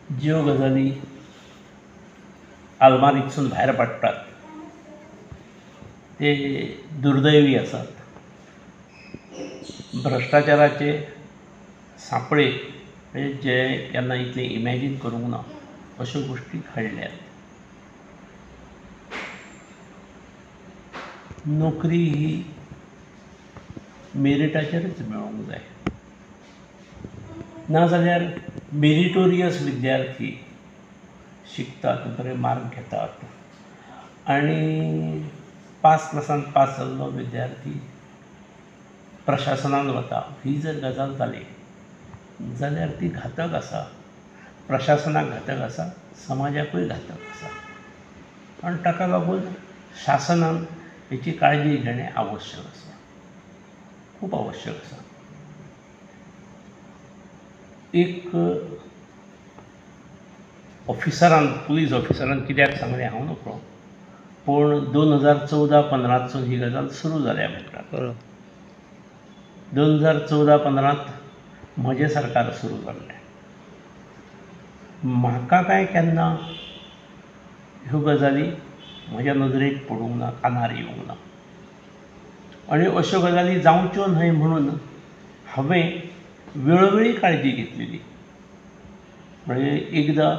ज्यो गजाली आलमारीतसून भायर पडटात ते दुर्दैवी आसात. भ्रश्टाचाराचे सांपळे जे केन्ना इतले इमॅजीन करूंक ना अश्यो गोश्टी घडल्यात. नोकरी ही मेरिटाचेरच मेळोंक जाय, नाजाल्यार मेरिटोरियस विद्यार्थी शिकतात, बरे मार्क घेतात आनी पास क्लासान पास जाल्लो विद्यार्थी प्रशासनान वता. ही जर गजाल जाली जाल्यार ती घातक आसा. प्रशासनाक घातक आसा, समाजाकूय घातक आसा. आनी ताका लागून शासनान हेची काळजी घेणें आवश्यक आसा, खूब आवश्यक आसा. एक ऑफिसरान, पुलीस ऑफिसरान कित्याक सांगलें हांव नकळो, पूण 2014-15 ही गजाल सुरू जाल्या म्हणटात. 2014-15 म्हजें सरकार सुरू जाल्लें. म्हाका काय केन्ना ह्यो गजाली म्हज्या नदरेक पडूंक ना, कानार येवंक ना. आनी अश्यो गजाली जावच्यो न्हय म्हणून हांवें वेळोवेळी काळजी घेतलेली. म्हणजे एकदां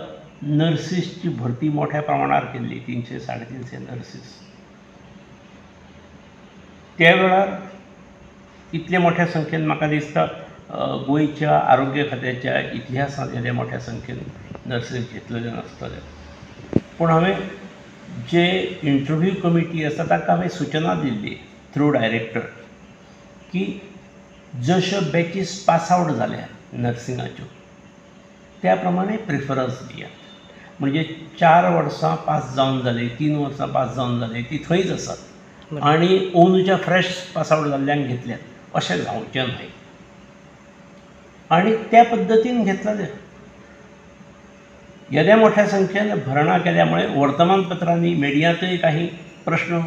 नर्सीसची भरती मोठ्या प्रमाणार केल्ली, 300-350 नर्सीस. त्या वेळार इतले मोठ्या संख्येन म्हाका दिसता गोंयच्या आरोग्य खात्याच्या इतिहासांत येदे मोठ्या संख्येन नर्सीस घेतलेले नासतले. पूण हांवें जे इंटरव्यू कमिटी आसा ताका हांवें सूचना दिल्ली थ्रू डायरेक्टर की जश्यो बॅचीस पास आवट जाल्या नर्सिंगाच्यो त्या प्रमाणे प्रिफरन्स दियात. म्हणजे 4 वर्सां पास जावन जाली, 3 वर्सां पास जावन जाली ती थंयच आसात आनी अंदूच्या फ्रेश पास आवट जाल्ल्यांक घेतल्यात, अशें जावचें न्हय. आनी त्या पद्दतीन घेतलेलें. येद्या मोठ्या संख्येन भरणां केल्यामुळे वर्तमानपत्रांनी, मिडियांतूय काही प्रश्न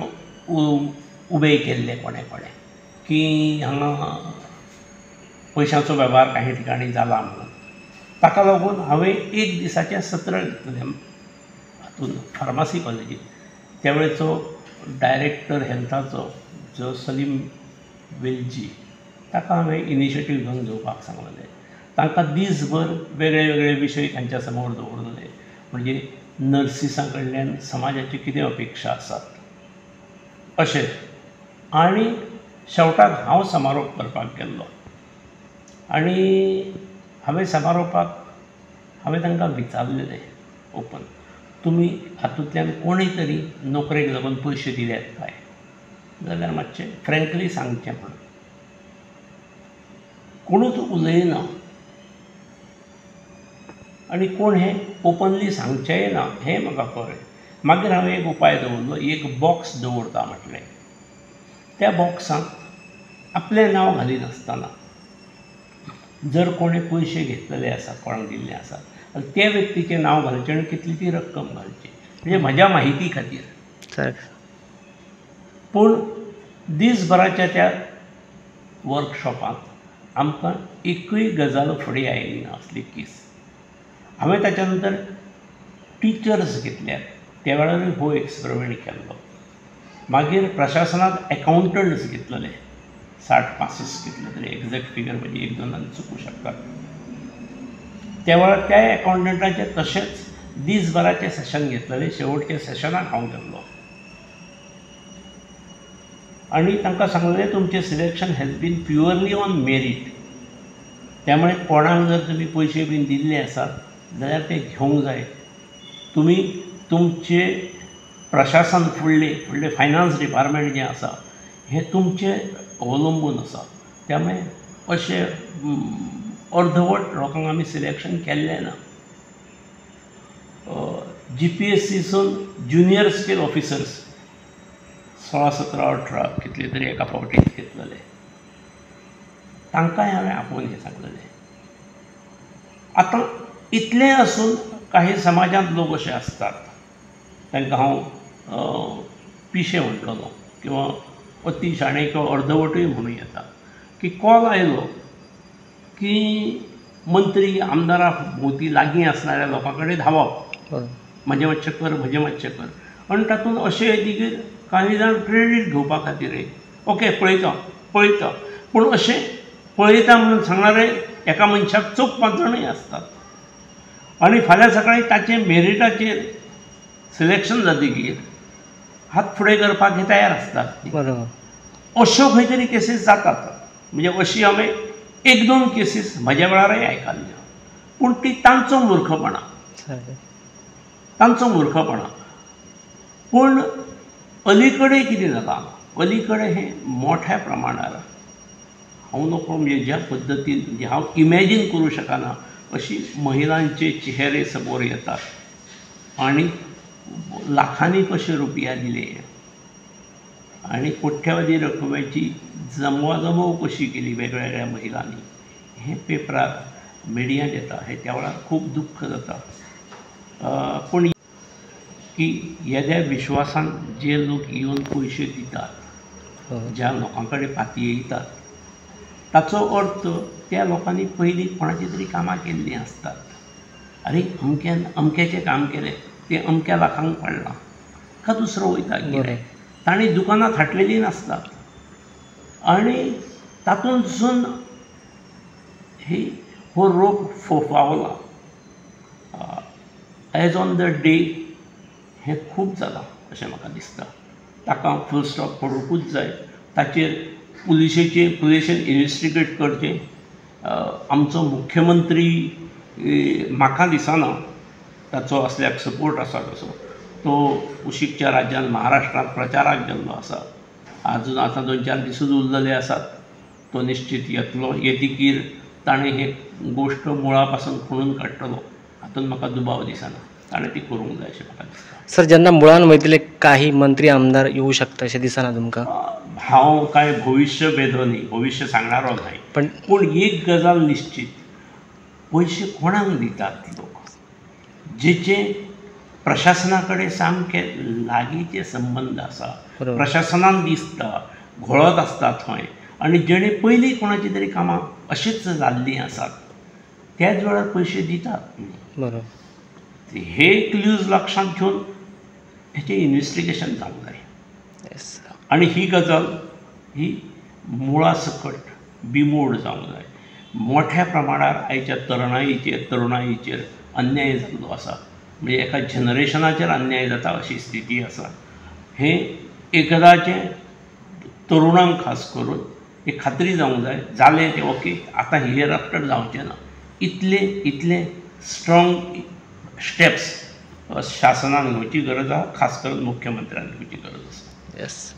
उबे केल्ले कोणे की हांगा पयशांचो वेव्हार काही ठिकाणी जाला म्हणून. ताका लागून हांवें एक दिसाचें सत्र घेतलें हातूंत फार्मासी कॉलेजींत. त्या वेळेचो डायरेक्टर हेल्थाचो जो सलीम वेलजी, ताका हांवें इनिशिएटीव घेवन घेवपाक सांगलेलें. तांकां दिसभर वेगळे वेगळे विशय तांच्या समोर दवरलेले. म्हणजे नर्सिसां कडल्यान समाजाच्यो कितें अपेक्षा आसात अशें. आनी शेवटाक हांव समारोप करपाक गेल्लो आनी हांवें समारोपाक तांकां विचारलेलें ओपन, तुमी हातूंतल्यान कोणीय तरी नोकरेक लागून पयशे दिल्यात काय, जाल्यार मातशें फ्रँकली सांगचें म्हणून. कोणूच उलयना आनी कोण हें ओपनली सांगचेंय ना हें म्हाका कळ्ळें. मागीर हांवें एक उपाय दवरलो, एक बॉक्स दवरता म्हटलें. त्या बॉक्सांत आपलें नांव घालिनासतना जर कोणें पयशे घेतलेले आसा, कोणाक दिल्ले आसा, त्या व्यक्तीचें नांव घालचें आनी कितली ती रक्कम घालची, म्हणजे म्हज्या म्हायती खातीर. पूण दिसभराच्या त्या वर्कशॉपांत आमकां एकूय गजाल फुडें आयली ना असली केस. हांवें ताच्या नंतर टिचर्स घेतल्यात, त्या वेळारूय हो एक्सपेरिमेंट केल्लो. मागीर प्रशासनांत एकावंटंट्स घेतलेले, 60-65 घेतले तरी एक्झॅक्ट फिगर म्हणजे 1-2 चुकूं शकतात. त्या वेळार त्या एकावंटंटाचें तशेंच दिसभराचें सेशन घेतलेलें. शेवटच्या सेशनाक हांव गेल्लो आनी तांकां सांगलेलें तुमचें selection has been purely on merit. त्यामुळे कोणाक जर तुमी पयशे बीन दिल्ले आसात जाल्यार ते घेवंक जाय. तुमी तुमचे प्रशासन फुडलें फायनान्स डिपार्टमेंट जें आसा हें तुमचें अवलंबून आसा. त्यामुळे अशें अर्धवट लोकांक आमी सिलेक्शन केल्लें ना. GPSCसून ज्युनियर स्केल ऑफिसर्स 16, 17, 18 कितले तरी एका फावटींच घेतलेले. तांकांय हांवें आपोवन हें सांगलेलें. आतां इतलें आसून काही समाजांत लोक अशे आसतात, तांकां हांव पिशे म्हणटलो किंवा अति शाणे किंवा अर्धवटूय म्हणूं येता, की कॉल आयलो की मंत्री आमदारा भोवती लागीं असणाऱ्या लोकां कडेन धांवप, म्हजें मातशें कर, म्हजें मातशें कर. आनी तातूंत अशें येतकीर काही जाण क्रेडीट घेवपा खातीर ओके पळयता पूण अशें पळयता म्हणून सांगणारे एका मनशाक 4-5 जाणूय असतात. आनी फाल्यां सकाळीं ताचे मेरिटाचेर सिलेक्शन जातकीर हात फुडें करपाक हे तयार असतात. अश्यो खंय तरी केसीस जातात. म्हणजे अशी हांवें 1-2 केसीस म्हज्या वेळारय आयकल्ल्यो. पूण ती तांचो मुर्खपणा. पूण अलीकडे कितें जाता, अलीकडे हें मोठ्या प्रमाणार हांव नको म्हणजे ज्या पद्दतीन म्हणजे हांव इमॅजीन करूं शकना अशी महिलांचे चेहरे समोर येतात आनी लाखांनी कशे रुपया दिले आनी कोट्यावधी रकमेची जमवाजमव कशी केली वेगवेगळ्या महिलांनी, हें पेपरार मिडियान येता. हे त्या वेळार खूब दुख्ख जाता. पूण की येद्या विश्वासान जे लोक येवन पयशे दितात, ज्या लोकां कडेन पातयेतात, ताचो अर्थ त्या लोकांनी पयलीं कोणाची तरी कामां केल्लीं आसतात. अरे अमक्याचें काम केलें तें अमक्या लाखांक पडलां का दुसरो वयता कितें, तांणी दुकानां थाटलेलीं नासतात. आनी तातूंतसून हो रोग फोफावला. एज ऑन द डे हें खूब जालां अशें म्हाका दिसता. ताका फूल स्टॉप पडूंकूच जाय. ताचेर पुलिशेन इन्वेस्टिगेट करचें. आमचो मुख्यमंत्री म्हाका दिसना ताचो असल्याक सपोर्ट आसा तसो. तो कुशीकच्या राज्यान महाराष्ट्रांत प्रचाराक गेल्लो आसा. आतां 2-4 दिसूच उरलेले आसात. तो निश्चित येतलो. येतकीर ताणें हे गोश्ट मुळा पासून खणून काडटलो हातूंत म्हाका दुबाव दिसना. ताणें ती करूंक जाय अशें म्हाका दिसता. सर, जेन्ना मुळान वयतले काही मंत्री आमदार येवं शकता अशें दिसना तुमकां? हांव कांय भविश्य वेधो न्ही, भविश्य सांगणारो न्हय. पूण एक गजाल निश्चित, पयशे कोणाक दितात लोक जेचे प्रशासना कडेन सामके लागींचे संबंद आसा, प्रशासनान दिसता, घोळत आसता थंय, आनी जेणे पयलीं कोणाची तरी कामां अशीच जाल्लीं आसात, त्याच वेळार पयशे दितात. हे क्ल्यूज लक्षांत घेवन हेचें इन्वेस्टिगेशन जावंक जाय. आनी ही गजाल ही मुळा सकट बिमोड जावंक जाय. मोठ्या प्रमाणार आयच्या तरुणाईचेर अन्याय जाल्लो आसा. म्हणजे एका जनरेशनाचेर अन्याय जाता अशी स्थिती आसा. हें एकदाचें तरुणांक खास करून एक खात्री जावंक जाय. जालें तें ओके, आतां हियर आफ्टर जावचें ना. इतले स्ट्रॉंग स्टेप्स शासनान घेवची गरज आसा, खास करून मुख्यमंत्र्यान घेवची गरज आसा.